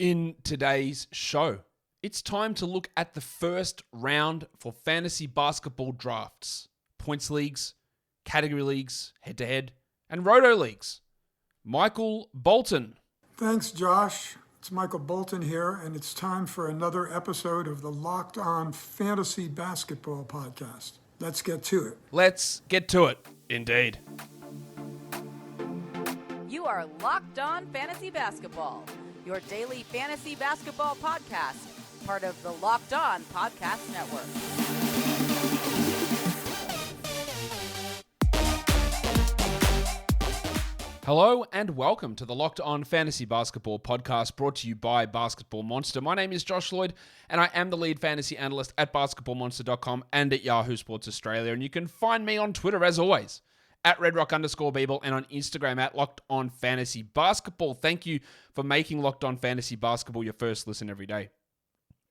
In today's show, it's time to look at the first round for fantasy basketball drafts, points leagues, category leagues, head-to-head, and roto leagues. Michael Bolton. Thanks, Josh. It's Michael Bolton here, and it's time for another episode of the Locked On Fantasy Basketball Podcast. Let's get to it. Let's get to it, indeed. You are Locked On Fantasy Basketball, your daily fantasy basketball podcast, part of the Locked On Podcast Network. Hello and welcome to the Locked On Fantasy Basketball Podcast, brought to you by Basketball Monster. My name is Josh Lloyd, and I am the lead fantasy analyst at basketballmonster.com and at Yahoo Sports Australia. And you can find me on Twitter, as always, at redrock_Beeble, and on Instagram at Locked On Fantasy Basketball. Thank you for making Locked On Fantasy Basketball your first listen every day.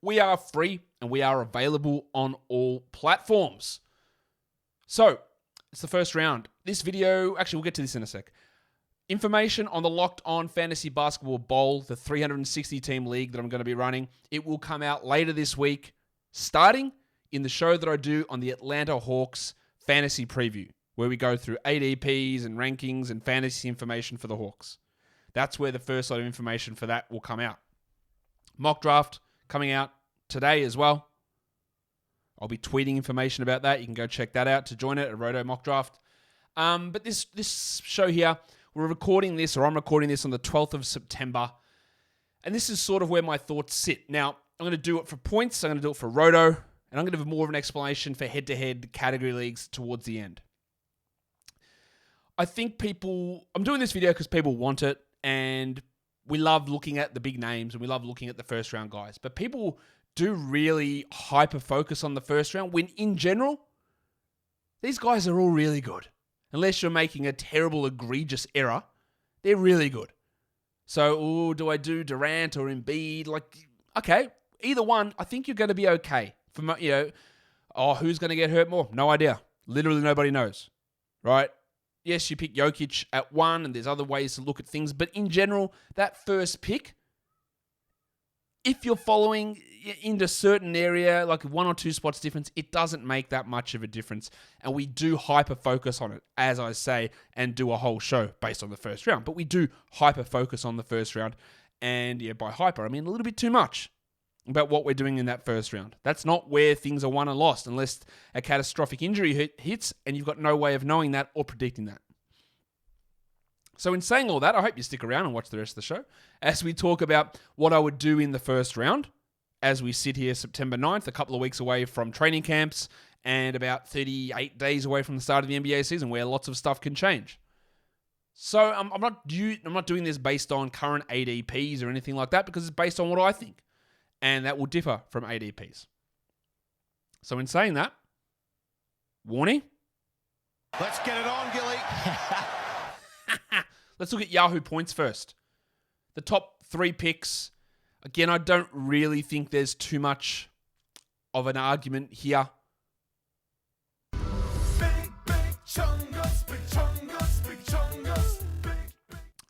We are free and we are available on all platforms. So, it's the first round. This video, actually we'll get to this in a sec. Information on the Locked On Fantasy Basketball Bowl, the 360-team league that I'm going to be running. It will come out later this week, starting in the show that I do on the Atlanta Hawks Fantasy Preview, where we go through ADPs and rankings and fantasy information for the Hawks. That's where the first lot of information for that will come out. Mock draft coming out today as well. I'll be tweeting information about that. You can go check that out to join it at Roto Mock Draft. But this show here, I'm recording this on the 12th of September. And this is sort of where my thoughts sit. Now, I'm going to do it for points, I'm going to do it for Roto, and I'm going to have more of an explanation for head-to-head category leagues towards the end. I think I'm doing this video because people want it, and we love looking at the big names, and we love looking at the first round guys. But people do really hyper-focus on the first round, when in general, these guys are all really good. Unless you're making a terrible, egregious error, they're really good. So, do I do Durant or Embiid? Okay, either one, I think you're going to be okay. Who's going to get hurt more? No idea. Literally nobody knows, right? Yes, you pick Jokic at 1, and there's other ways to look at things. But in general, that first pick, if you're following into a certain area, like 1 or 2 spots difference, it doesn't make that much of a difference. And we do hyper-focus on it, as I say, and do a whole show based on the first round. But we do hyper-focus on the first round. And by hyper, I mean a little bit too much about what we're doing in that first round. That's not where things are won and lost, unless a catastrophic injury hits and you've got no way of knowing that or predicting that. So in saying all that, I hope you stick around and watch the rest of the show as we talk about what I would do in the first round as we sit here September 9th, a couple of weeks away from training camps and about 38 days away from the start of the NBA season, where lots of stuff can change. So I'm not doing this based on current ADPs or anything like that, because it's based on what I think. And that will differ from ADPs. So in saying that, warning. Let's get it on, Gilly. Let's look at Yahoo points first. The top 3 picks. Again, I don't really think there's too much of an argument here. Big chungus, big chungus, big chungus, big.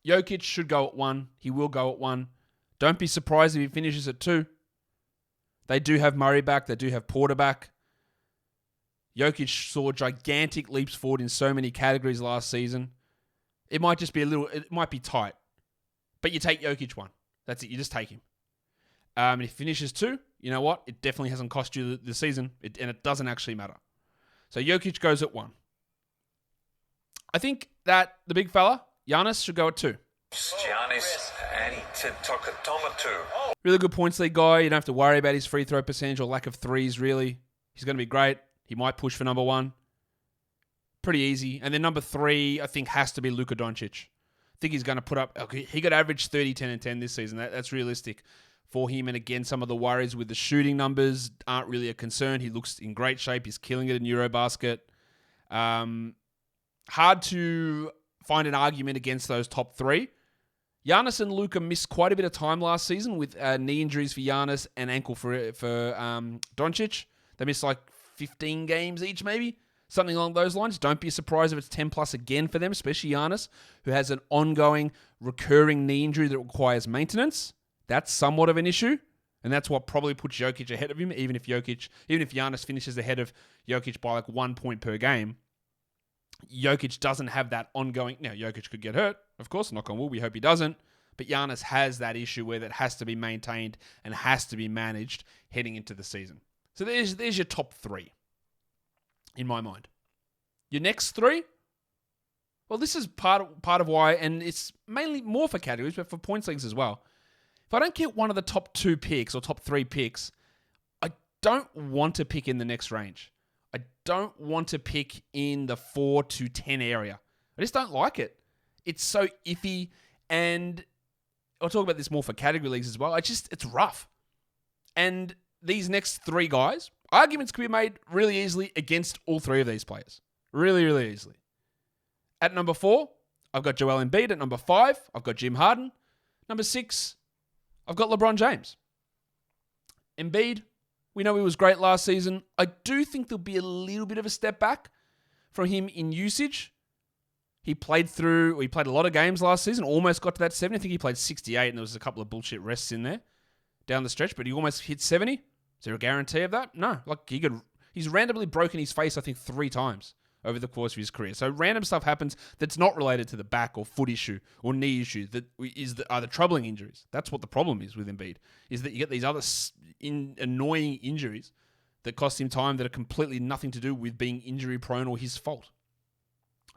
Jokic should go at 1. He will go at 1. Don't be surprised if he finishes at 2. They do have Murray back. They do have Porter back. Jokic saw gigantic leaps forward in so many categories last season. It might just be it might be tight. But you take Jokic 1. That's it. You just take him. And if he finishes 2, you know what? It definitely hasn't cost you the season. And it doesn't actually matter. So Jokic goes at 1. I think that the big fella, Giannis, should go at 2. Giannis Antetokounmpo. Really good points league guy. You don't have to worry about his free throw percentage or lack of threes, really. He's going to be great. He might push for number 1. Pretty easy. And then number 3, I think, has to be Luka Doncic. I think he's going to put up... Okay, he could average 30, 10, and 10 this season. That's realistic for him. And again, some of the worries with the shooting numbers aren't really a concern. He looks in great shape. He's killing it in Eurobasket. Hard to find an argument against those top 3. Giannis and Luka missed quite a bit of time last season with knee injuries for Giannis and ankle for Doncic. They missed like 15 games each, maybe. Something along those lines. Don't be surprised if it's 10 plus again for them, especially Giannis, who has an ongoing, recurring knee injury that requires maintenance. That's somewhat of an issue. And that's what probably puts Jokic ahead of him, even if Giannis finishes ahead of Jokic by like 1 point per game. Jokic doesn't have that ongoing... Now, Jokic could get hurt, of course, knock on wood, we hope he doesn't. But Giannis has that issue where that has to be maintained and has to be managed heading into the season. So there's your top 3, in my mind. Your next 3? Well, this is part of why, and it's mainly more for categories, but for points leagues as well. If I don't get one of the top 2 picks or top 3 picks, I don't want to pick in the next range. I don't want to pick in the 4 to 10 area. I just don't like it. It's so iffy, and I'll talk about this more for category leagues as well. It's rough. And these next 3 guys, arguments can be made really easily against all 3 of these players. Really, really easily. At number 4, I've got Joel Embiid. At number 5, I've got Jim Harden. Number 6, I've got LeBron James. Embiid, we know he was great last season. I do think there'll be a little bit of a step back from him in usage. He played a lot of games last season, almost got to that 70. I think he played 68, and there was a couple of bullshit rests in there down the stretch, but he almost hit 70. Is there a guarantee of that? No. He's randomly broken his face, I think, 3 times over the course of his career. So random stuff happens that's not related to the back or foot issue or knee issue that are the troubling injuries. That's what the problem is with Embiid, is that you get these other annoying injuries that cost him time that are completely nothing to do with being injury prone or his fault.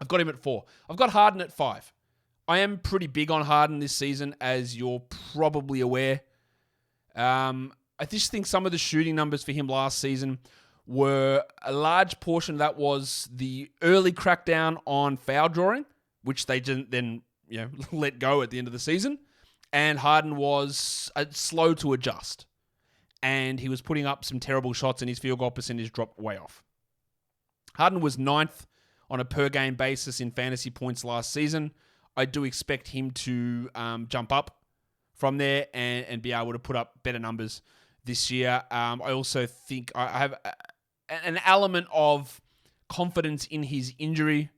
I've got him at 4. I've got Harden at 5. I am pretty big on Harden this season, as you're probably aware. I just think some of the shooting numbers for him last season were a large portion of that was the early crackdown on foul drawing, which they didn't then let go at the end of the season. And Harden was slow to adjust. And he was putting up some terrible shots, and his field goal percentage dropped way off. Harden was 9th on a per-game basis in fantasy points last season. I do expect him to jump up from there and be able to put up better numbers this year. I also think I have an element of confidence in his injury.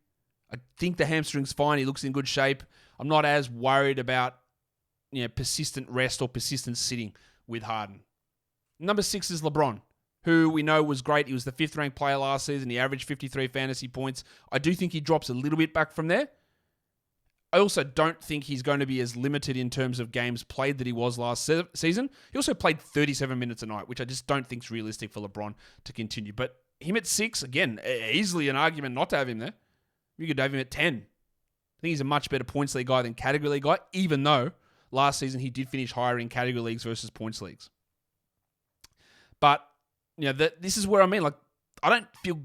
I think the hamstring's fine. He looks in good shape. I'm not as worried about persistent rest or persistent sitting with Harden. Number 6 is LeBron, who we know was great. He was the 5th ranked player last season. He averaged 53 fantasy points. I do think he drops a little bit back from there. I also don't think he's going to be as limited in terms of games played that he was last season. He also played 37 minutes a night, which I just don't think is realistic for LeBron to continue. But him at 6, again, easily an argument not to have him there. You could have him at 10. I think he's a much better points league guy than category league guy, even though last season he did finish higher in category leagues versus points leagues. But this is where I mean, I feel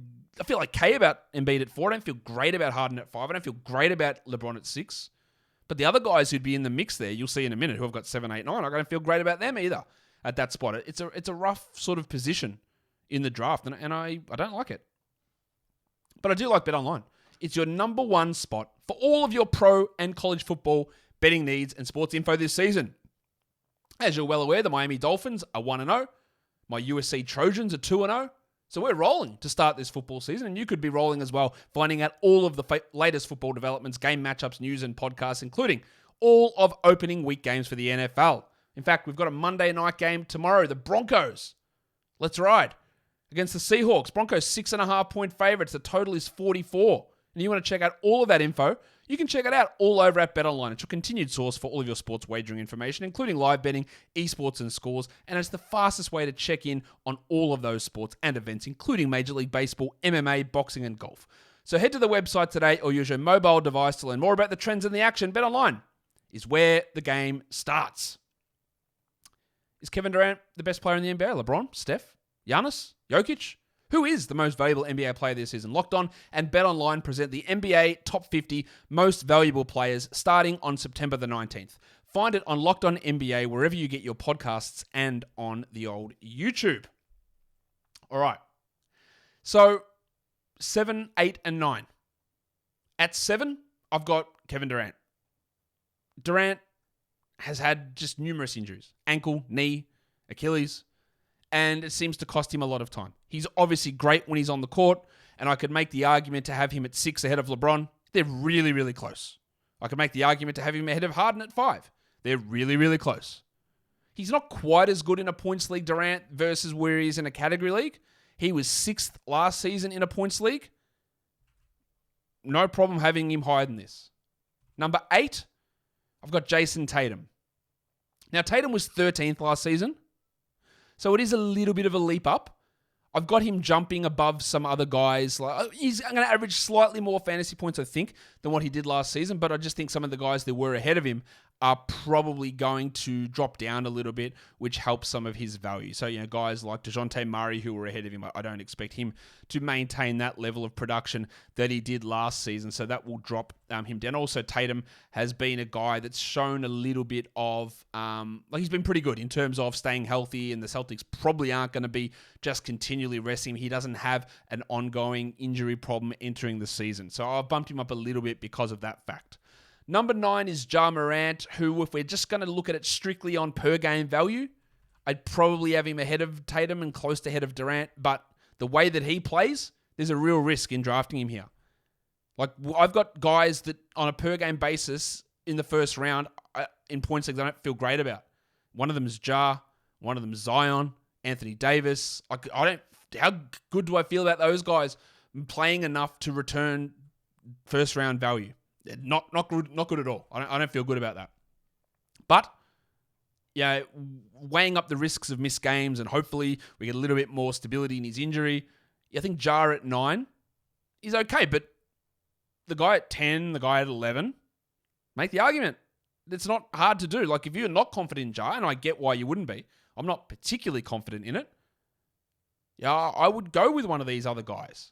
okay about Embiid at 4. I don't feel great about Harden at 5. I don't feel great about LeBron at 6. But the other guys who'd be in the mix there, you'll see in a minute, who have got 7, 8, 9, I don't feel great about them either at that spot. It's a rough sort of position in the draft, and I don't like it. But I do like BetOnline. It's your number 1 spot for all of your pro and college football betting needs and sports info this season. As you're well aware, the Miami Dolphins are 1-0. My USC Trojans are 2-0. So we're rolling to start this football season, and you could be rolling as well, finding out all of the latest football developments, game matchups, news, and podcasts, including all of opening week games for the NFL. In fact, we've got a Monday night game tomorrow. The Broncos, let's ride, against the Seahawks. Broncos 6.5-point favorites. The total is 44. And you want to check out all of that info, you can check it out all over at BetOnline. It's your continued source for all of your sports wagering information, including live betting, esports, and scores. And it's the fastest way to check in on all of those sports and events, including Major League Baseball, MMA, boxing, and golf. So head to the website today or use your mobile device to learn more about the trends and the action. BetOnline is where the game starts. Is Kevin Durant the best player in the NBA? LeBron? Steph? Giannis? Jokic? Who is the most valuable NBA player this season? Locked On and BetOnline present the NBA Top 50 Most Valuable Players starting on September the 19th. Find it on Locked On NBA wherever you get your podcasts and on the old YouTube. All right. So 7, 8, and 9. At 7, I've got Kevin Durant. Durant has had just numerous injuries. Ankle, knee, Achilles. And it seems to cost him a lot of time. He's obviously great when he's on the court, and I could make the argument to have him at 6 ahead of LeBron. They're really, really close. I could make the argument to have him ahead of Harden at 5. They're really, really close. He's not quite as good in a points league, Durant, versus where he is in a category league. He was 6th last season in a points league. No problem having him higher than this. Number 8, I've got Jason Tatum. Now, Tatum was 13th last season, so it is a little bit of a leap up. I've got him jumping above some other guys. He's going to average slightly more fantasy points, I think, than what he did last season, but I just think some of the guys that were ahead of him are probably going to drop down a little bit, which helps some of his value. So, guys like DeJounte Murray, who were ahead of him, I don't expect him to maintain that level of production that he did last season, so that will drop him down. Also, Tatum has been a guy that's shown a little bit of, he's been pretty good in terms of staying healthy, and the Celtics probably aren't going to be just continually resting him. He doesn't have an ongoing injury problem entering the season, so I've bumped him up a little bit because of that fact. Number 9 is Ja Morant, who, if we're just going to look at it strictly on per-game value, I'd probably have him ahead of Tatum and close to ahead of Durant, but the way that he plays, there's a real risk in drafting him here. Like, I've got guys that, on a per-game basis, in the first round, in points leagues, I don't feel great about. One of them is Ja, one of them is Zion, Anthony Davis. How good do I feel about those guys playing enough to return first-round value? Not good at all. I don't feel good about that. But, weighing up the risks of missed games and hopefully we get a little bit more stability in his injury, I think Ja at 9 is okay. But the guy at 10, the guy at 11, make the argument. It's not hard to do. Like, if you're not confident in Ja, and I get why you wouldn't be, I'm not particularly confident in it. I would go with one of these other guys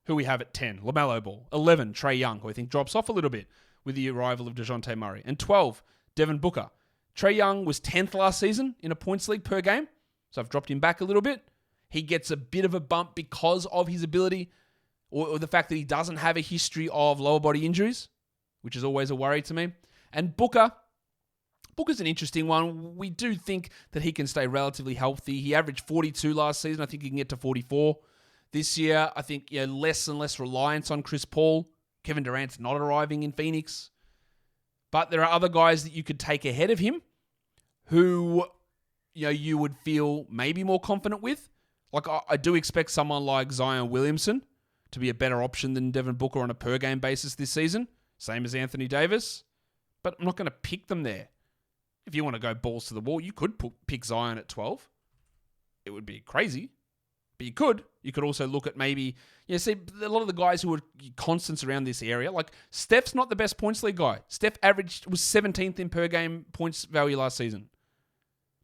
who we have at 10, LaMelo Ball. 11, Trae Young, who I think drops off a little bit with the arrival of DeJounte Murray. And 12, Devin Booker. Trae Young was 10th last season in a points league per game, so I've dropped him back a little bit. He gets a bit of a bump because of his ability or the fact that he doesn't have a history of lower body injuries, which is always a worry to me. And Booker's an interesting one. We do think that he can stay relatively healthy. He averaged 42 last season. I think he can get to 44. This year, I think less and less reliance on Chris Paul. Kevin Durant's not arriving in Phoenix. But there are other guys that you could take ahead of him who you would feel maybe more confident with. Like, I do expect someone like Zion Williamson to be a better option than Devin Booker on a per-game basis this season. Same as Anthony Davis. But I'm not going to pick them there. If you want to go balls to the wall, you could pick Zion at 12. It would be crazy. But you could. You could also look at maybe, see, a lot of the guys who are constants around this area, like Steph's not the best points league guy. Steph was 17th in per game points value last season.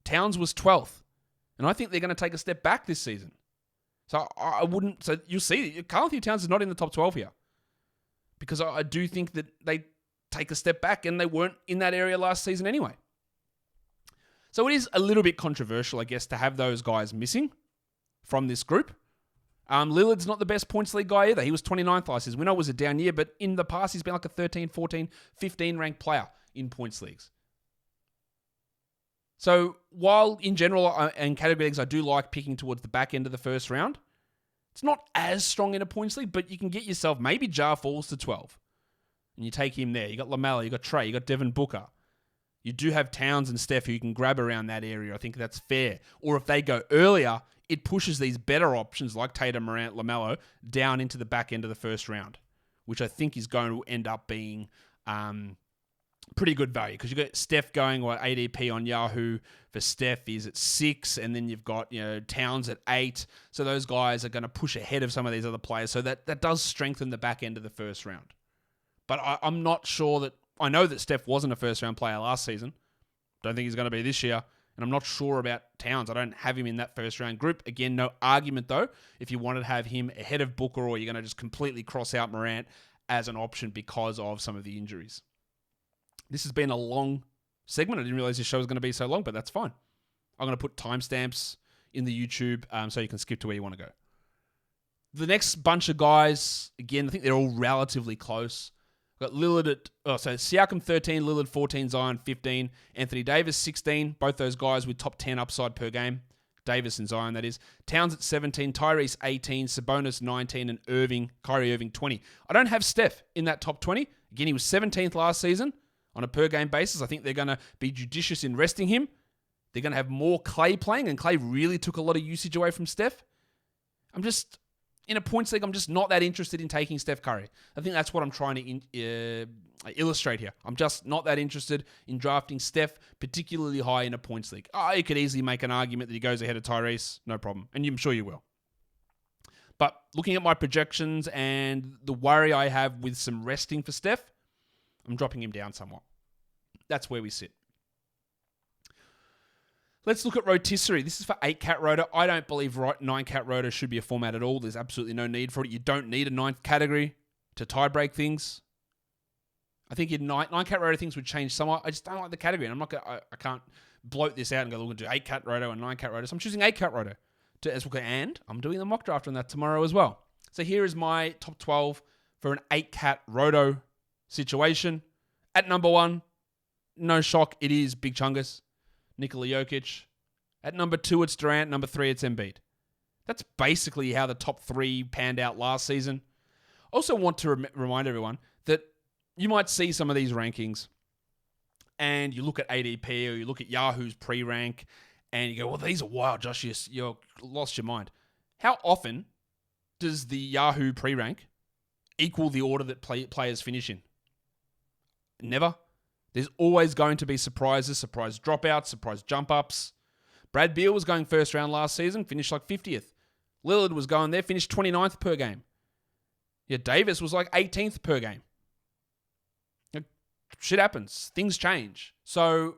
Towns was 12th. And I think they're going to take a step back this season. So so you'll see, Karl-Anthony Towns is not in the top 12 here. Because I do think that they take a step back and they weren't in that area last season anyway. So it is a little bit controversial, I guess, to have those guys missing from this group. Lillard's not the best points league guy either. He was 29th last season. We know it was a down year, but in the past, he's been like a 13, 14, 15 ranked player in points leagues. So while in general and category leagues, I do like picking towards the back end of the first round, it's not as strong in a points league, but you can get yourself, maybe Ja falls to 12. And you take him there. You got LaMelo, you got Trae, you got Devin Booker. You do have Towns and Steph who you can grab around that area. I think that's fair. Or if they go earlier, it pushes these better options like Tatum, Morant, LaMelo down into the back end of the first round, which I think is going to end up being pretty good value because you've got Steph going, ADP on Yahoo for Steph is at 6, and then you've got Towns at 8. So those guys are going to push ahead of some of these other players. So that does strengthen the back end of the first round. But I'm not sure that... I know that Steph wasn't a first-round player last season. Don't think he's going to be this year. And I'm not sure about Towns. I don't have him in that first-round group. Again, no argument, though, if you wanted to have him ahead of Booker or you're going to just completely cross out Morant as an option because of some of the injuries. This has been a long segment. I didn't realize this show was going to be so long, but that's fine. I'm going to put timestamps in the YouTube so you can skip to where you want to go. The next bunch of guys, again, I think they're all relatively close. Got Lillard so Siakam 13, Lillard 14, Zion 15, Anthony Davis 16. Both those guys with top 10 upside per game. Davis and Zion, that is. Towns at 17, Tyrese 18, Sabonis 19, and Kyrie Irving 20. I don't have Steph in that top 20. Again, he was 17th last season on a per game basis. I think they're going to be judicious in resting him. They're going to have more Clay playing, and Clay really took a lot of usage away from Steph. In a points league, I'm just not that interested in taking Steph Curry. I think that's what I'm trying to illustrate here. I'm just not that interested in drafting Steph particularly high in a points league. You could easily make an argument that he goes ahead of Tyrese, no problem, and I'm sure you will. But looking at my projections and the worry I have with some resting for Steph, I'm dropping him down somewhat. That's where we sit. Let's look at rotisserie. This is for 8-cat roto. I don't believe 9-cat roto should be a format at all. There's absolutely no need for it. You don't need a 9th category to tie-break things. I think your 9-cat roto things would change somewhat. I just don't like the category. And I can't bloat this out and go, look, do 8-cat roto and 9-cat roto. So I'm choosing 8-cat roto. And I'm doing the mock draft on that tomorrow as well. So here is my top 12 for an 8-cat roto situation. At number 1, no shock, it is Big Chungus, Nikola Jokic. At number 2, it's Durant. Number 3, it's Embiid. That's basically how the top 3 panned out last season. Also want to remind everyone that you might see some of these rankings and you look at ADP or you look at Yahoo's pre-rank and you go, well, these are wild, Josh. You're lost your mind. How often does the Yahoo pre-rank equal the order that players finish in? Never. There's always going to be surprises, surprise dropouts, surprise jump-ups. Brad Beal was going first round last season, finished like 50th. Lillard was going there, finished 29th per game. Yeah, Davis was like 18th per game. Shit happens. Things change. So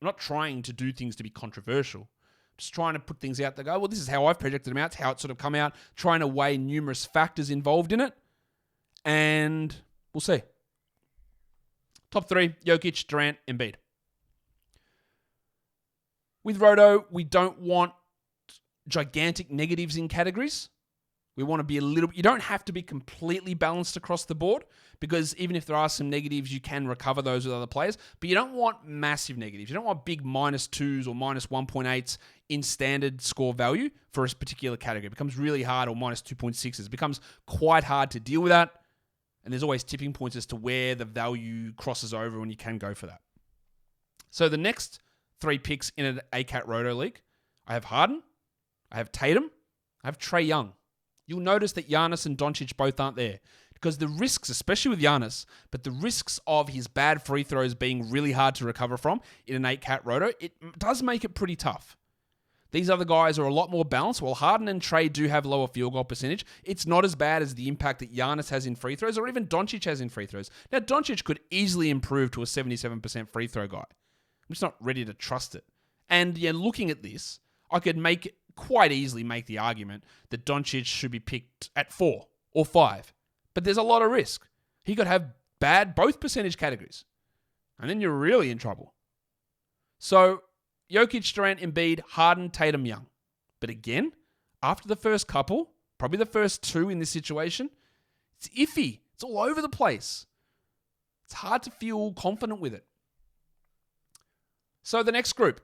I'm not trying to do things to be controversial. I'm just trying to put things out there. Go, well, this is how I've projected them out. It's how it's sort of come out. Trying to weigh numerous factors involved in it. And we'll see. Top 3, Jokic, Durant, Embiid. With Roto, we don't want gigantic negatives in categories. We want to be you don't have to be completely balanced across the board because even if there are some negatives, you can recover those with other players. But you don't want massive negatives. You don't want big -2s or -1.8s in standard score value for a particular category. It becomes really hard, or -2.6s. It becomes quite hard to deal with that. And there's always tipping points as to where the value crosses over when you can go for that. So the next 3 picks in an ACAT Roto League, I have Harden, I have Tatum, I have Trae Young. You'll notice that Giannis and Doncic both aren't there because the risks, especially with Giannis, but the risks of his bad free throws being really hard to recover from in an 8-cat Roto, it does make it pretty tough. These other guys are a lot more balanced. While Harden and Trae do have lower field goal percentage, it's not as bad as the impact that Giannis has in free throws or even Doncic has in free throws. Now, Doncic could easily improve to a 77% free throw guy. I'm just not ready to trust it. And looking at this, I could quite easily make the argument that Doncic should be picked at 4 or 5. But there's a lot of risk. He could have both percentage categories. And then you're really in trouble. So, Jokic, Durant, Embiid, Harden, Tatum, Young. But again, after the first couple, probably the first 2 in this situation, it's iffy. It's all over the place. It's hard to feel confident with it. So the next group,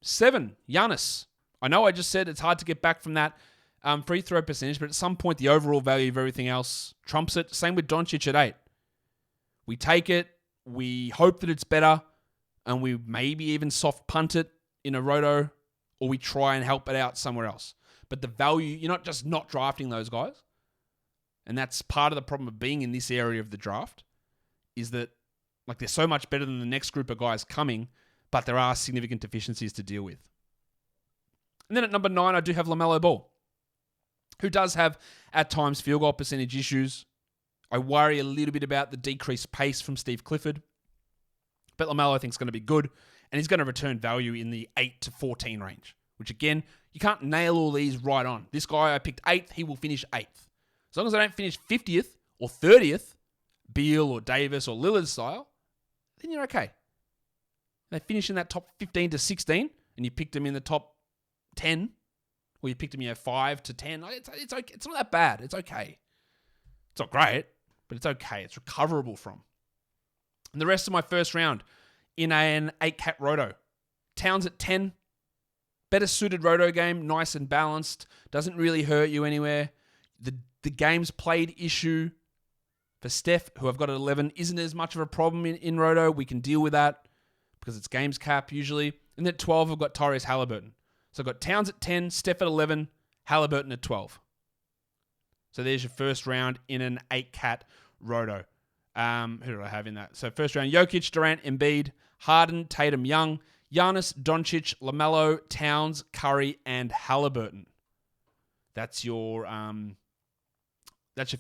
7, Giannis. I know I just said it's hard to get back from that free throw percentage, but at some point the overall value of everything else trumps it. Same with Doncic at 8. We take it, we hope that it's better, and we maybe even soft punt it in a roto, or we try and help it out somewhere else. But the value, you're not just not drafting those guys. And that's part of the problem of being in this area of the draft, is that they're so much better than the next group of guys coming, but there are significant deficiencies to deal with. And then at number 9, I do have LaMelo Ball, who does have, at times, field goal percentage issues. I worry a little bit about the decreased pace from Steve Clifford. But LaMelo I think is going to be good, and he's going to return value in the 8 to 14 range, which again, you can't nail all these right on. This guy I picked 8th, he will finish 8th. As long as I don't finish 50th or 30th, Beal or Davis or Lillard style, then you're okay. They finish in that top 15 to 16, and you picked them in the top 10, or you picked them 5 to 10. It's okay. It's not that bad. It's okay. It's not great, but it's okay. It's recoverable from. And the rest of my first round in an 8-cat roto. Towns at 10. Better suited roto game. Nice and balanced. Doesn't really hurt you anywhere. The games played issue for Steph, who I've got at 11, isn't as much of a problem in roto. We can deal with that because it's games cap usually. And then at 12, I've got Tyrese Halliburton. So I've got Towns at 10, Steph at 11, Halliburton at 12. So there's your first round in an 8-cat roto. Who did I have in that? So first round, Jokic, Durant, Embiid, Harden, Tatum, Young, Giannis, Doncic, LaMelo, Towns, Curry, and Halliburton. That's your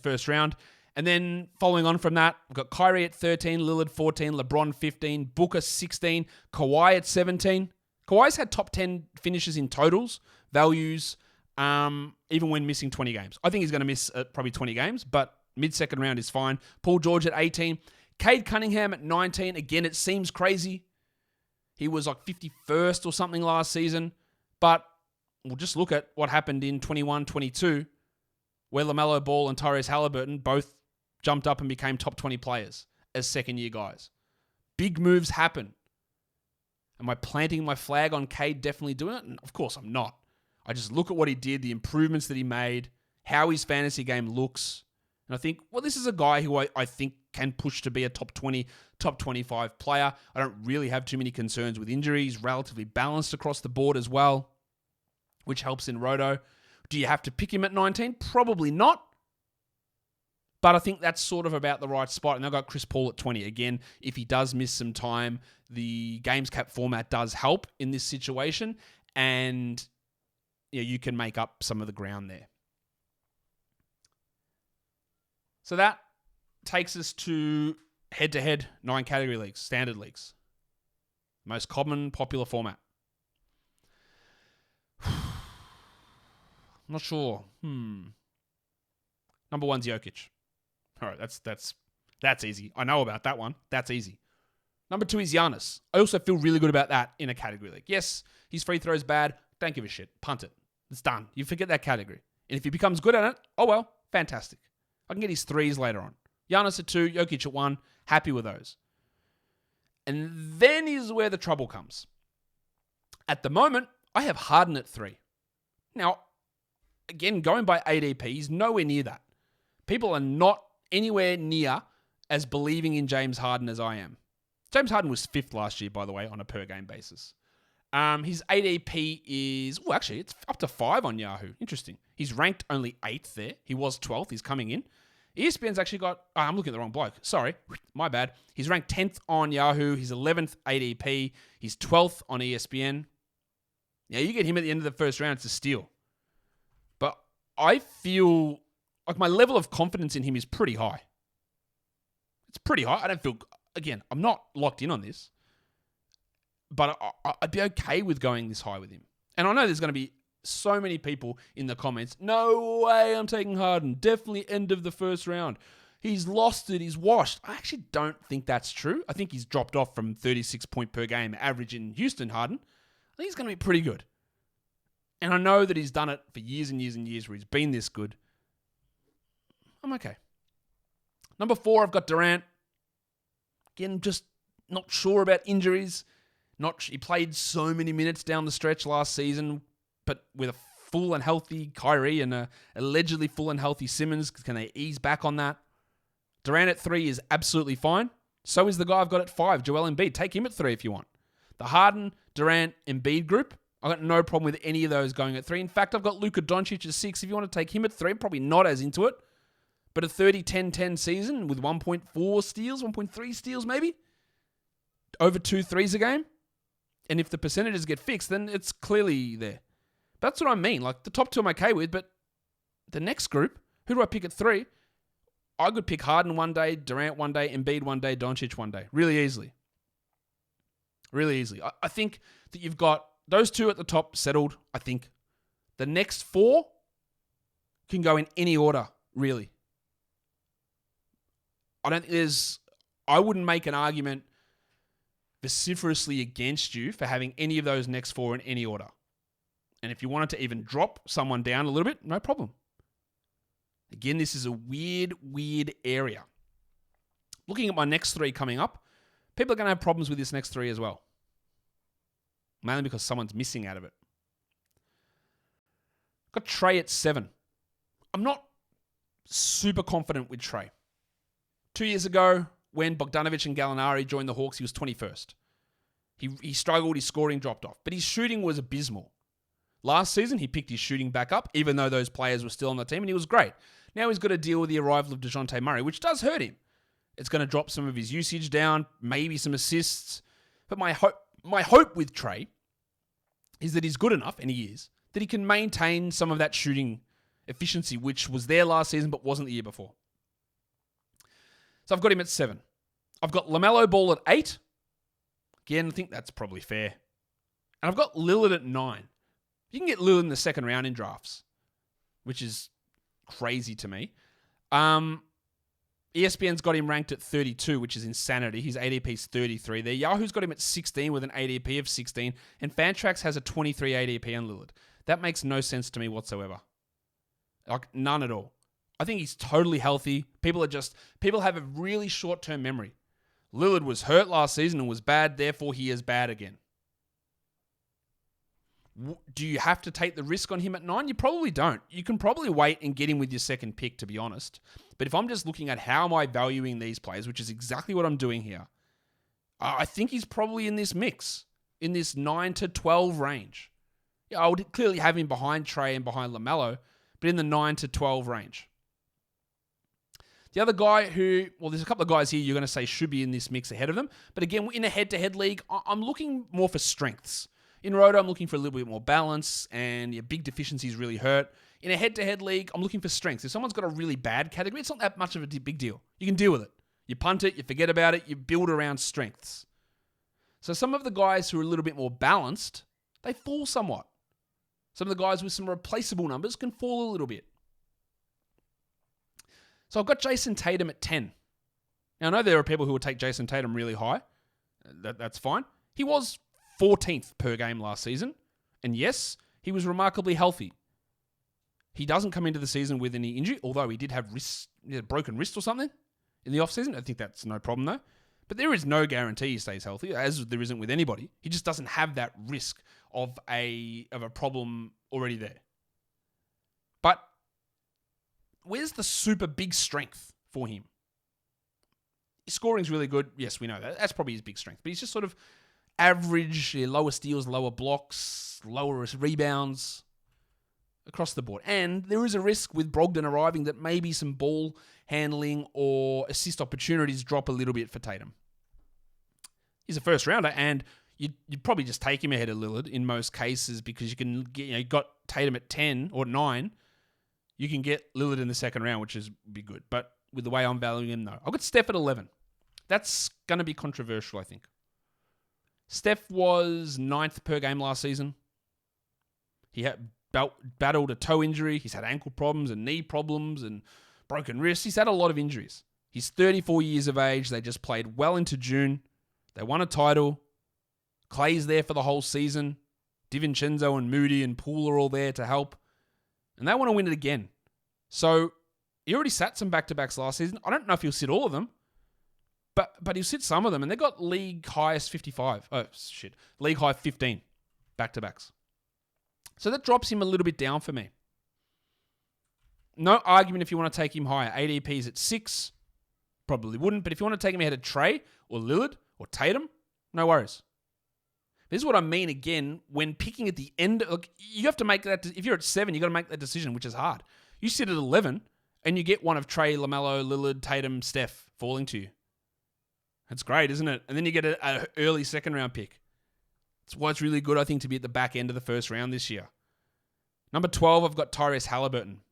first round. And then following on from that, we've got Kyrie at 13, Lillard 14, LeBron 15, Booker 16, Kawhi at 17. Kawhi's had top 10 finishes in totals, values, even when missing 20 games. I think he's going to miss probably 20 games, but mid-second round is fine. Paul George at 18. Cade Cunningham at 19. Again, it seems crazy. He was like 51st or something last season, but we'll just look at what happened in 21-22, where LaMelo Ball and Tyrese Halliburton both jumped up and became top 20 players as second-year guys. Big moves happen. Am I planting my flag on Cade definitely doing it? Of course I'm not. I just look at what he did, the improvements that he made, how his fantasy game looks, and I think, well, this is a guy who I think can push to be a top 20, top 25 player. I don't really have too many concerns with injuries, relatively balanced across the board as well, which helps in Roto. Do you have to pick him at 19? Probably not. But I think that's sort of about the right spot. And I've got Chris Paul at 20. Again, if he does miss some time, the Games Cap format does help in this situation. And you can make up some of the ground there. So that takes us to head-to-head 9-category leagues, standard leagues. Most common, popular format. I'm not sure. Number one's Jokic. All right, that's easy. I know about that one. That's easy. Number 2 is Giannis. I also feel really good about that in a category league. Yes, his free throw's bad. Don't give a shit. Punt it. It's done. You forget that category. And if he becomes good at it, oh well, fantastic. I can get his threes later on. Giannis at 2, Jokic at 1. Happy with those. And then is where the trouble comes. At the moment, I have Harden at 3. Now, again, going by ADP, he's nowhere near that. People are not anywhere near as believing in James Harden as I am. James Harden was 5th last year, by the way, on a per-game basis. His ADP is... Well, actually, it's up to 5 on Yahoo. Interesting. He's ranked only 8th there. He was 12th. He's coming in. ESPN's actually got... Oh, I'm looking at the wrong bloke. Sorry. My bad. He's ranked 10th on Yahoo. He's 11th ADP. He's 12th on ESPN. Yeah, you get him at the end of the first round, it's a steal. But I feel like my level of confidence in him is pretty high. It's pretty high. I don't feel... Again, I'm not locked in on this. But I'd be okay with going this high with him. And I know there's going to be so many people in the comments, no way I'm taking Harden. Definitely end of the first round. He's lost it. He's washed. I actually don't think that's true. I think he's dropped off from 36 point per game average in Houston, Harden. I think he's going to be pretty good. And I know that he's done it for years and years and years where he's been this good. I'm okay. Number 4, I've got Durant. Again, just not sure about injuries. He played so many minutes down the stretch last season, but with a full and healthy Kyrie and a allegedly full and healthy Simmons, can they ease back on that? Durant at 3 is absolutely fine. So is the guy I've got at 5, Joel Embiid. Take him at 3 if you want. The Harden, Durant, Embiid group, I've got no problem with any of those going at 3. In fact, I've got Luka Doncic at 6. If you want to take him at 3, I'm probably not as into it. But a 30-10-10 season with 1.4 steals, 1.3 steals maybe, over 2 threes a game. And if the percentages get fixed, then it's clearly there. But that's what I mean. Like, the top 2 I'm okay with, but the next group, who do I pick at 3? I could pick Harden one day, Durant one day, Embiid one day, Doncic one day. Really easily. Really easily. I think that you've got those 2 at the top settled, I think. The next 4 can go in any order, really. I wouldn't make an argument vociferously against you for having any of those next 4 in any order. And if you wanted to even drop someone down a little bit, no problem. Again, this is a weird area. Looking at my next 3 coming up, people are going to have problems with this next 3 as well. Mainly because someone's missing out of it. Got Trey at 7. I'm not super confident with Trey. 2 years ago, when Bogdanovic and Gallinari joined the Hawks, he was 21st. He struggled, his scoring dropped off, but his shooting was abysmal. Last season, he picked his shooting back up, even though those players were still on the team, and he was great. Now he's got to deal with the arrival of DeJounte Murray, which does hurt him. It's going to drop some of his usage down, maybe some assists. But my hope with Trae is that he's good enough, and he is, that he can maintain some of that shooting efficiency, which was there last season but wasn't the year before. So I've got him at 7. I've got LaMelo Ball at 8. Again, I think that's probably fair. And I've got Lillard at 9. You can get Lillard in the second round in drafts, which is crazy to me. ESPN's got him ranked at 32, which is insanity. His ADP's 33 there. Yahoo's got him at 16 with an ADP of 16, and Fantrax has a 23 ADP on Lillard. That makes no sense to me whatsoever. Like, none at all. I think he's totally healthy. People have a really short-term memory. Lillard was hurt last season and was bad, therefore he is bad again. Do you have to take the risk on him at 9? You probably don't. You can probably wait and get him with your second pick, to be honest. But if I'm just looking at how am I valuing these players, which is exactly what I'm doing here, I think he's probably in this mix, in this 9 to 12 range. Yeah, I would clearly have him behind Trae and behind LaMelo, but in the 9 to 12 range. The other guy there's a couple of guys here you're going to say should be in this mix ahead of them. But again, in a head-to-head league, I'm looking more for strengths. In Roto, I'm looking for a little bit more balance, and your big deficiencies really hurt. In a head-to-head league, I'm looking for strengths. If someone's got a really bad category, it's not that much of a big deal. You can deal with it. You punt it, you forget about it, you build around strengths. So some of the guys who are a little bit more balanced, they fall somewhat. Some of the guys with some replaceable numbers can fall a little bit. So I've got Jason Tatum at 10. Now, I know there are people who will take Jason Tatum really high. That's fine. He was 14th per game last season. And yes, he was remarkably healthy. He doesn't come into the season with any injury, although he did have broken wrist or something in the offseason. I think that's no problem though. But there is no guarantee he stays healthy, as there isn't with anybody. He just doesn't have that risk of a problem already there. But where's the super big strength for him? His scoring's really good. Yes, we know that. That's probably his big strength. But he's just sort of average, lower steals, lower blocks, lower rebounds across the board. And there is a risk with Brogdon arriving that maybe some ball handling or assist opportunities drop a little bit for Tatum. He's a first rounder, and you'd probably just take him ahead of Lillard in most cases because you can get, you got Tatum at 10 or 9. You can get Lillard in the second round, which is be good. But with the way I'm valuing him, no. I've got Steph at 11. That's going to be controversial, I think. Steph was 9th per game last season. He had battled a toe injury. He's had ankle problems and knee problems and broken wrists. He's had a lot of injuries. He's 34 years of age. They just played well into June. They won a title. Clay's there for the whole season. DiVincenzo and Moody and Poole are all there to help. And they want to win it again. So he already sat some back-to-backs last season. I don't know if he'll sit all of them. But he'll sit some of them. And they got league highest 55. Oh, shit. League high 15 back-to-backs. So that drops him a little bit down for me. No argument if you want to take him higher. ADP's at 6. Probably wouldn't. But if you want to take him ahead of Trae or Lillard or Tatum, no worries. This is what I mean again when picking at the end. Look, you have to make that. If you're at 7, you got to make that decision, which is hard. You sit at 11 and you get one of Trae, LaMelo, Lillard, Tatum, Steph falling to you. That's great, isn't it? And then you get an early second round pick. That's why it's really good, I think, to be at the back end of the first round this year. Number 12, I've got Tyrese Halliburton.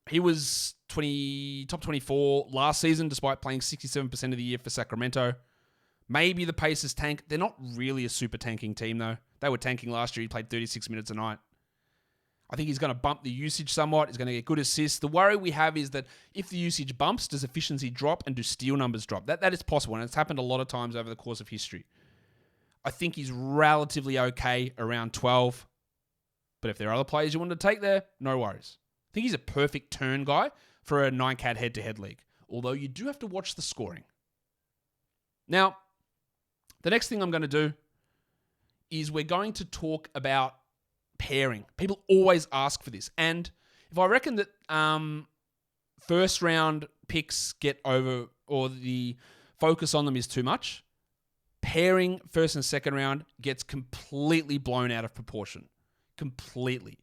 He was top 24 last season, despite playing 67% of the year for Sacramento. Maybe the Pacers tank. They're not really a super tanking team, though. They were tanking last year. He played 36 minutes a night. I think he's going to bump the usage somewhat. He's going to get good assists. The worry we have is that if the usage bumps, does efficiency drop and do steal numbers drop? That is possible, and it's happened a lot of times over the course of history. I think he's relatively okay around 12. But if there are other players you want to take there, no worries. I think he's a perfect turn guy for a 9-cat head-to-head league. Although you do have to watch the scoring. Now, the next thing I'm going to do is we're going to talk about pairing. People always ask for this. And if I reckon that first round picks get over or the focus on them is too much, pairing first and second round gets completely blown out of proportion. Completely.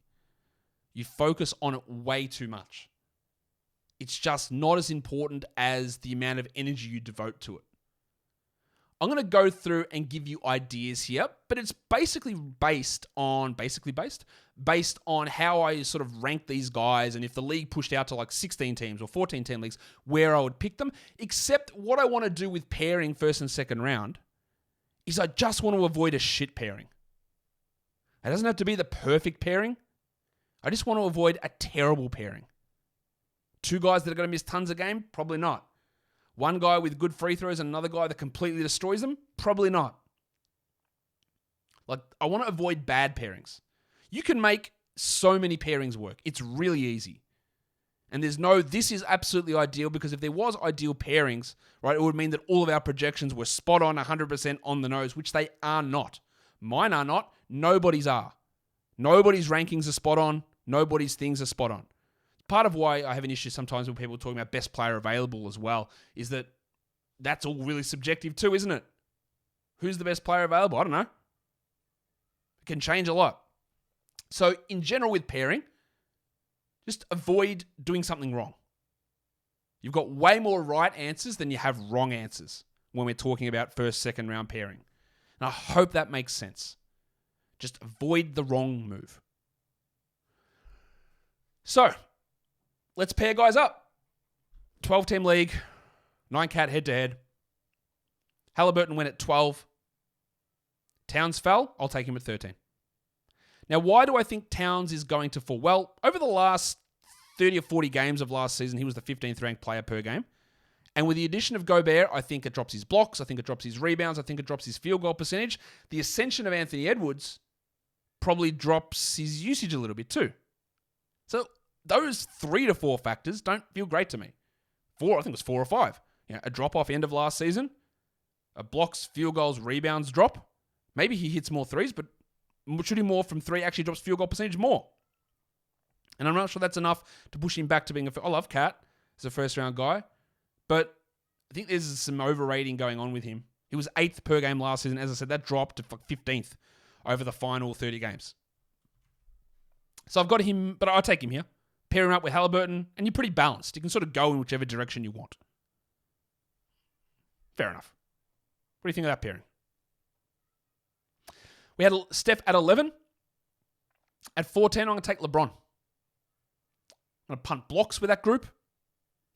You focus on it way too much. It's just not as important as the amount of energy you devote to it. I'm going to go through and give you ideas here, but it's based on how I sort of rank these guys, and if the league pushed out to like 16 teams or 14 team leagues, where I would pick them. Except what I want to do with pairing first and second round is I just want to avoid a shit pairing. It doesn't have to be the perfect pairing. I just want to avoid a terrible pairing. Two guys that are going to miss tons of game? Probably not. One guy with good free throws and another guy that completely destroys them? Probably not. Like, I want to avoid bad pairings. You can make so many pairings work. It's really easy. And this is absolutely ideal, because if there was ideal pairings, right, it would mean that all of our projections were spot on, 100% on the nose, which they are not. Mine are not. Nobody's are. Nobody's rankings are spot on. Nobody's things are spot on. Part of why I have an issue sometimes when people talking about best player available as well is that that's all really subjective too, isn't it? Who's the best player available? I don't know. It can change a lot. So in general with pairing, just avoid doing something wrong. You've got way more right answers than you have wrong answers when we're talking about first, second round pairing. And I hope that makes sense. Just avoid the wrong move. So, let's pair guys up. 12-team league, 9-cat head-to-head. Halliburton went at 12. Towns fell. I'll take him at 13. Now, why do I think Towns is going to fall? Well, over the last 30 or 40 games of last season, he was the 15th ranked player per game. And with the addition of Gobert, I think it drops his blocks. I think it drops his rebounds. I think it drops his field goal percentage. The ascension of Anthony Edwards probably drops his usage a little bit too. So those 3 to 4 factors don't feel great to me. I think it was 4 or 5. A drop off end of last season, a blocks, field goals, rebounds drop. Maybe he hits more threes, but shooting more from 3 actually drops field goal percentage more. And I'm not sure that's enough to push him back to being I love Cat as a first round guy, but I think there's some overrating going on with him. He was 8th per game last season. As I said, that dropped to 15th over the final 30 games. So I've got him, but I'll take him here. Pair him up with Halliburton, and you're pretty balanced. You can sort of go in whichever direction you want. Fair enough. What do you think of that pairing? We had Steph at 11. At 14, I'm going to take LeBron. I'm going to punt blocks with that group.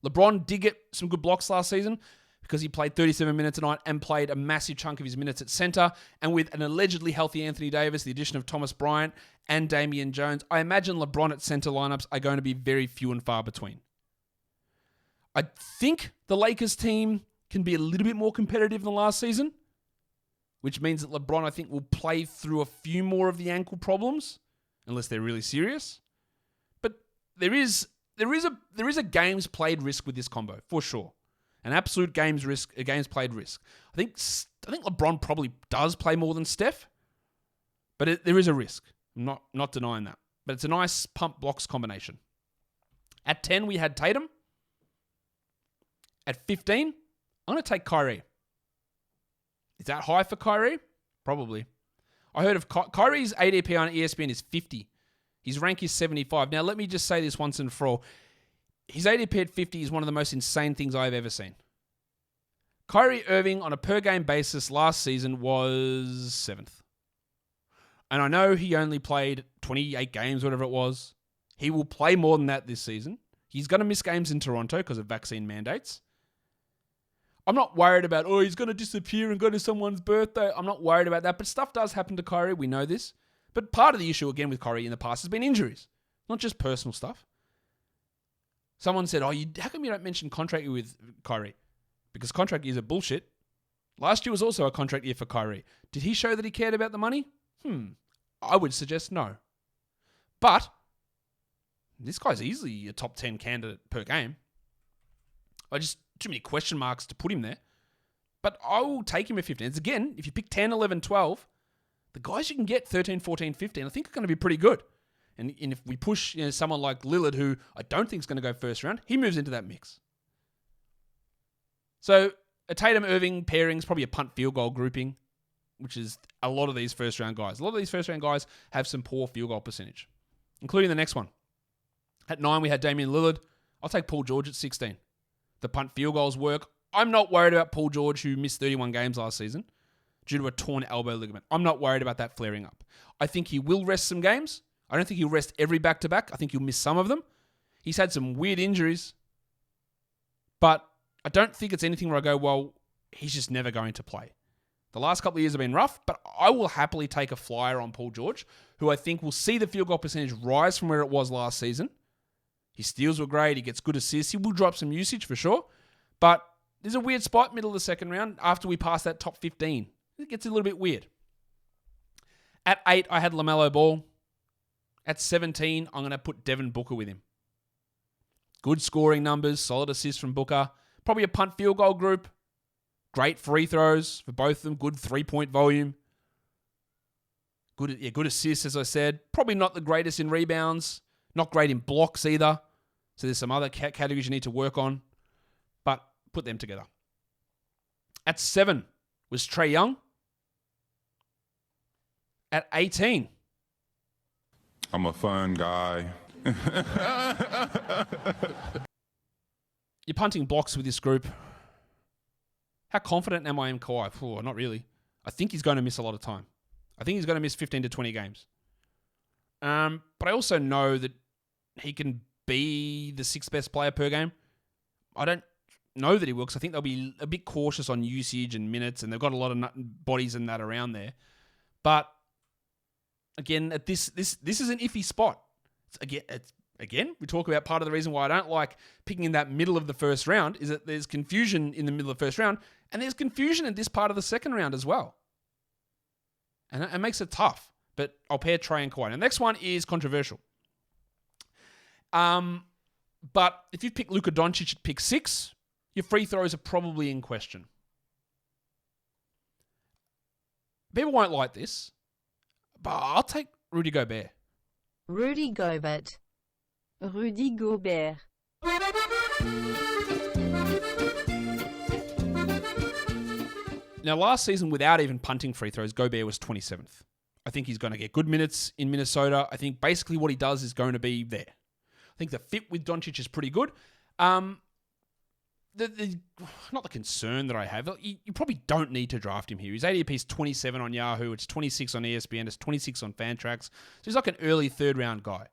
LeBron did get some good blocks last season because he played 37 minutes a night and played a massive chunk of his minutes at center. And with an allegedly healthy Anthony Davis, the addition of Thomas Bryant and Damian Jones, I imagine LeBron at center lineups are going to be very few and far between. I think the Lakers team can be a little bit more competitive than last season, which means that LeBron, I think, will play through a few more of the ankle problems, unless they're really serious. But there is a games played risk with this combo, for sure. An absolute games played risk. I think LeBron probably does play more than Steph, but there is a risk. I'm not denying that. But it's a nice pump blocks combination. At 10, we had Tatum. At 15, I'm going to take Kyrie. Is that high for Kyrie? Probably. I heard of Kyrie's ADP on ESPN is 50. His rank is 75. Now, let me just say this once and for all. His ADP at 50 is one of the most insane things I've ever seen. Kyrie Irving on a per-game basis last season was 7th. And I know he only played 28 games, whatever it was. He will play more than that this season. He's going to miss games in Toronto because of vaccine mandates. I'm not worried about, he's going to disappear and go to someone's birthday. I'm not worried about that, but stuff does happen to Kyrie. We know this. But part of the issue, again, with Kyrie in the past has been injuries, not just personal stuff. Someone said, how come you don't mention contract year with Kyrie? Because contract years are bullshit. Last year was also a contract year for Kyrie. Did he show that he cared about the money? I would suggest no. But this guy's easily a top 10 candidate per game. Too many question marks to put him there. But I will take him at 15. It's again, if you pick 10, 11, 12, the guys you can get 13, 14, 15, I think are going to be pretty good. And if we push someone like Lillard, who I don't think is going to go first round, he moves into that mix. So a Tatum-Irving pairing is probably a punt field goal grouping, which is a lot of these first-round guys. A lot of these first-round guys have some poor field goal percentage, including the next one. At 9, we had Damian Lillard. I'll take Paul George at 16. The punt field goals work. I'm not worried about Paul George, who missed 31 games last season due to a torn elbow ligament. I'm not worried about that flaring up. I think he will rest some games. I don't think he'll rest every back-to-back. I think he'll miss some of them. He's had some weird injuries, but I don't think it's anything where I go, well, he's just never going to play. The last couple of years have been rough, but I will happily take a flyer on Paul George, who I think will see the field goal percentage rise from where it was last season. His steals were great. He gets good assists. He will drop some usage for sure, but there's a weird spot middle of the second round after we pass that top 15. It gets a little bit weird. At 8, I had LaMelo Ball. At 17, I'm going to put Devin Booker with him. Good scoring numbers, solid assists from Booker. Probably a punt field goal group. Great free throws for both of them. Good 3-point volume. Good assists, as I said. Probably not the greatest in rebounds. Not great in blocks either. So there's some other categories you need to work on. But put them together. At 7 was Trae Young. At 18. I'm a fun guy. You're punting blocks with this group. How confident am I in Kawhi? Oh, not really. I think he's going to miss a lot of time. I think he's going to miss 15 to 20 games. But I also know that he can be the 6th best player per game. I don't know that he will because I think they'll be a bit cautious on usage and minutes, and they've got a lot of bodies and that around there. But again, at this is an iffy spot. Again, we talk about part of the reason why I don't like picking in that middle of the first round is that there's confusion in the middle of the first round, and there's confusion in this part of the second round as well. And it makes it tough. But I'll pair Trae and Kawhi. Now, the next one is controversial. But if you pick Luka Doncic at pick 6, your free throws are probably in question. People won't like this, but I'll take Rudy Gobert. Rudy Gobert. Rudy Gobert. Now, last season, without even punting free throws, Gobert was 27th. I think he's going to get good minutes in Minnesota. I think basically what he does is going to be there. I think the fit with Doncic is pretty good. Not the concern that I have. You probably don't need to draft him here. His ADP is 27 on Yahoo. It's 26 on ESPN. It's 26 on Fantrax. So he's like an early third-round guy.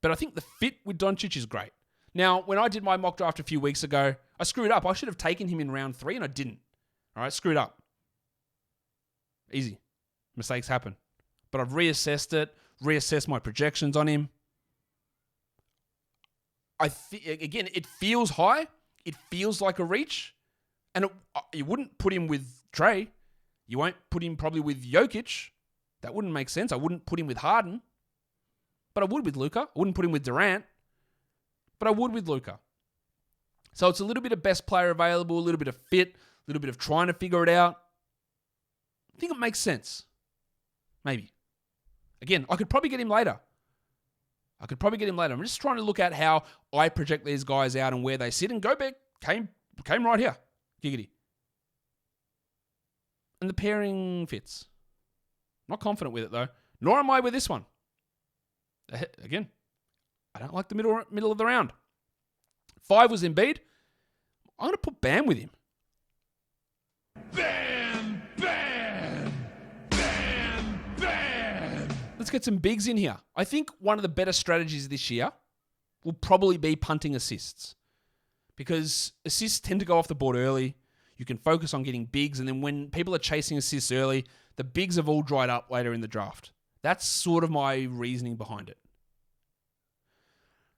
But I think the fit with Doncic is great. Now, when I did my mock draft a few weeks ago, I screwed up. I should have taken him in round 3, and I didn't. All right, screwed up. Easy. Mistakes happen. But I've reassessed it, reassessed my projections on him. Again, it feels high. It feels like a reach. And you wouldn't put him with Trae. You won't put him probably with Jokic. That wouldn't make sense. I wouldn't put him with Harden. But I would with Luka. I wouldn't put him with Durant. But I would with Luka. So it's a little bit of best player available, a little bit of fit, a little bit of trying to figure it out. I think it makes sense. Maybe. Again, I could probably get him later. I'm just trying to look at how I project these guys out and where they sit. And Gobert came right here. Giggity. And the pairing fits. Not confident with it, though. Nor am I with this one. Again, I don't like the middle of the round. 5 was Embiid. I'm going to put Bam with him. Bam, bam, bam, bam. Let's get some bigs in here. I think one of the better strategies this year will probably be punting assists. Because assists tend to go off the board early. You can focus on getting bigs, and then when people are chasing assists early, the bigs have all dried up later in the draft. That's sort of my reasoning behind it.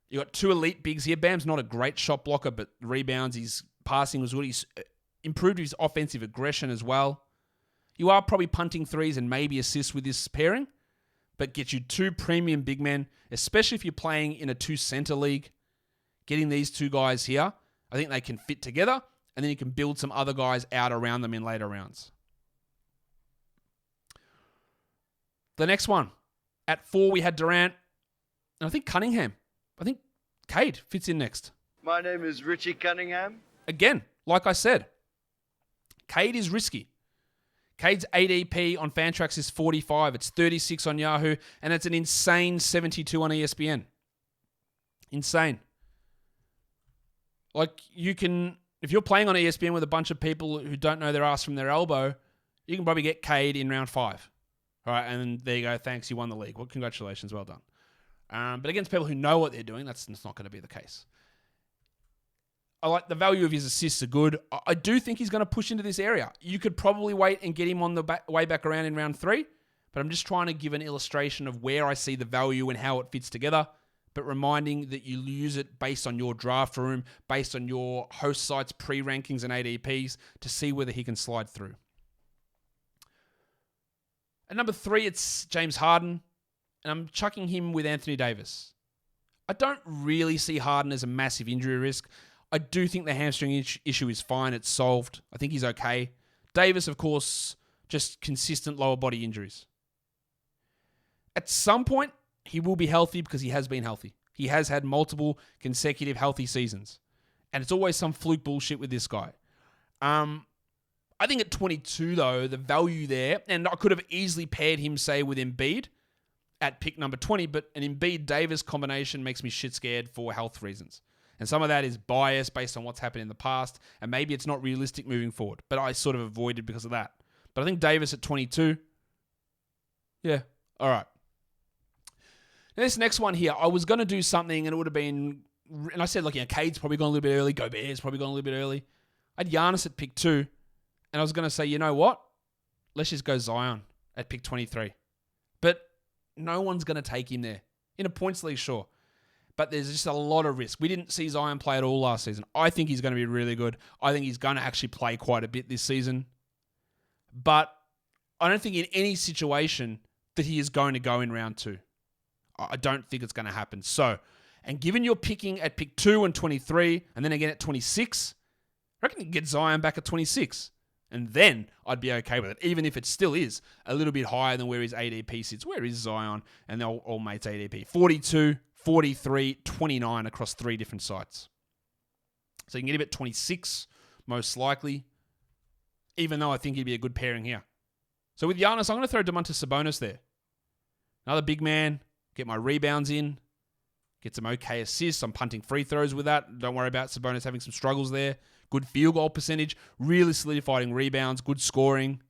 You got 2 elite bigs here. Bam's not a great shot blocker, but rebounds, his passing was good. He's improved his offensive aggression as well. You are probably punting threes and maybe assists with this pairing, but get you 2 premium big men, especially if you're playing in a 2-center league. Getting these 2 guys here, I think they can fit together, and then you can build some other guys out around them in later rounds. The next one. At 4, we had Durant, and I think Cunningham. I think Cade fits in next. My name is Richie Cunningham. Again, like I said, Cade is risky. Cade's ADP on Fantrax is 45. It's 36 on Yahoo, and it's an insane 72 on ESPN. Insane. Like, you can, if you're playing on ESPN with a bunch of people who don't know their ass from their elbow, you can probably get Cade in round 5. All right, and there you go. Thanks, you won the league. Well, congratulations, well done. But against people who know what they're doing, that's not going to be the case. I like the value of his assists are good. I do think he's going to push into this area. You could probably wait and get him on the way back around in round 3, but I'm just trying to give an illustration of where I see the value and how it fits together, but reminding that you use it based on your draft room, based on your host site's pre-rankings and ADPs to see whether he can slide through. At number 3, it's James Harden, and I'm chucking him with Anthony Davis. I don't really see Harden as a massive injury risk. I do think the hamstring issue is fine. It's solved. I think he's okay. Davis, of course, just consistent lower body injuries. At some point, he will be healthy because he has been healthy. He has had multiple consecutive healthy seasons. And it's always some fluke bullshit with this guy. I think at 22, though, the value there, and I could have easily paired him, say, with Embiid at pick number 20, but an Embiid-Davis combination makes me shit scared for health reasons. And some of that is bias based on what's happened in the past, and maybe it's not realistic moving forward, but I sort of avoided because of that. But I think Davis at 22, yeah, all right. Now this next one here, I was going to do something, and it would have been, and I said, Cade's probably gone a little bit early, Gobert's probably gone a little bit early. I had Giannis at pick 2, and I was going to say, you know what? Let's just go Zion at pick 23. But no one's going to take him there. In a points league, sure. But there's just a lot of risk. We didn't see Zion play at all last season. I think he's going to be really good. I think he's going to actually play quite a bit this season. But I don't think in any situation that he is going to go in round 2. I don't think it's going to happen. So, and given you're picking at pick 2 and 23, and then again at 26, I reckon you can get Zion back at 26. And then I'd be okay with it, even if it still is a little bit higher than where his ADP sits. Where is Zion and their old mate's ADP? 42, 43, 29 across 3 different sites. So you can get him at 26, most likely, even though I think he'd be a good pairing here. So with Giannis, I'm going to throw Domantas Sabonis there. Another big man, get my rebounds in, get some okay assists. I'm punting free throws with that. Don't worry about Sabonis having some struggles there. Good field goal percentage, really solidifying rebounds, good scoring.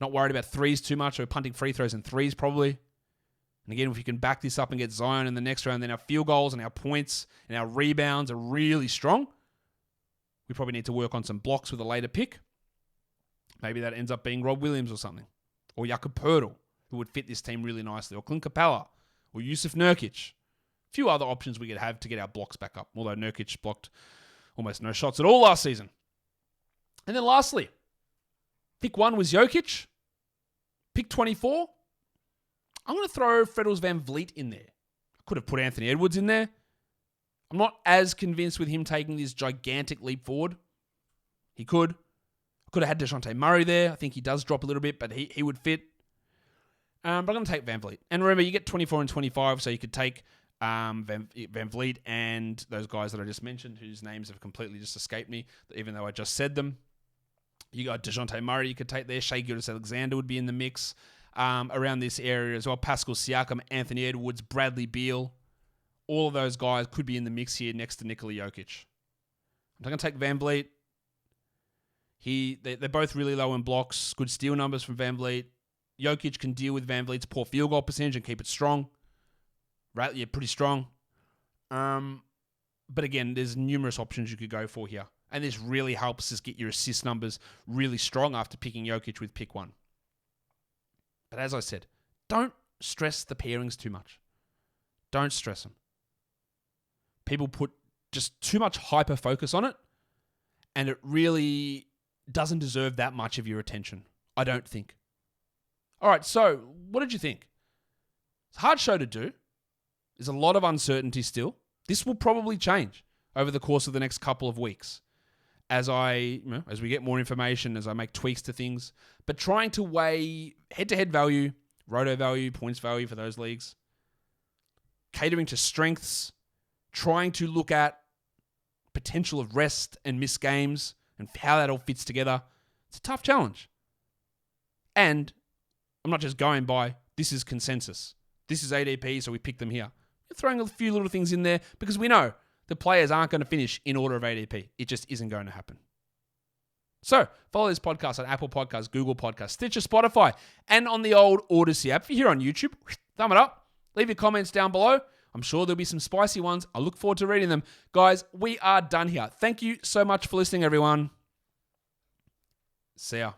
Not worried about threes too much. We're punting free throws and threes probably. And again, if you can back this up and get Zion in the next round, then our field goals and our points and our rebounds are really strong. We probably need to work on some blocks with a later pick. Maybe that ends up being Rob Williams or something. Or Jakob Poeltl, who would fit this team really nicely. Or Clint Capella. Or Yusuf Nurkic. A few other options we could have to get our blocks back up. Although Nurkic blocked almost no shots at all last season. And then lastly, pick 1 was Jokic. Pick 24, I'm going to throw Freddles Van Vliet in there. I could have put Anthony Edwards in there. I'm not as convinced with him taking this gigantic leap forward. He could. I could have had DeJounte Murray there. I think he does drop a little bit, but he would fit. But I'm going to take Van Vliet. And remember, you get 24 and 25, so you could take Van Vliet and those guys that I just mentioned, whose names have completely just escaped me, even though I just said them. You got DeJounte Murray you could take there. Shai Gilgeous-Alexander would be in the mix around this area as well. Pascal Siakam, Anthony Edwards, Bradley Beal. All of those guys could be in the mix here next to Nikola Jokic. I'm going to take Van Vliet. They're both really low in blocks. Good steal numbers from Van Vliet. Jokic can deal with Van Vliet's poor field goal percentage and keep it strong. Right? Yeah, pretty strong. But again, there's numerous options you could go for here. And this really helps us get your assist numbers really strong after picking Jokic with pick 1. But as I said, don't stress the pairings too much. Don't stress them. People put just too much hyper focus on it, and it really doesn't deserve that much of your attention. I don't think. All right, so what did you think? It's a hard show to do. There's a lot of uncertainty still. This will probably change over the course of the next couple of weeks as we get more information, as I make tweaks to things. But trying to weigh head-to-head value, roto value, points value for those leagues, catering to strengths, trying to look at potential of rest and missed games and how that all fits together It's a tough challenge. And I'm not just going by, this is consensus. This is ADP, so we pick them here. We're throwing a few little things in there because we know the players aren't going to finish in order of ADP. It just isn't going to happen. So, follow this podcast on Apple Podcasts, Google Podcasts, Stitcher, Spotify, and on the old Odyssey app. If you're here on YouTube, thumb it up. Leave your comments down below. I'm sure there'll be some spicy ones. I look forward to reading them. Guys, we are done here. Thank you so much for listening, everyone. See ya.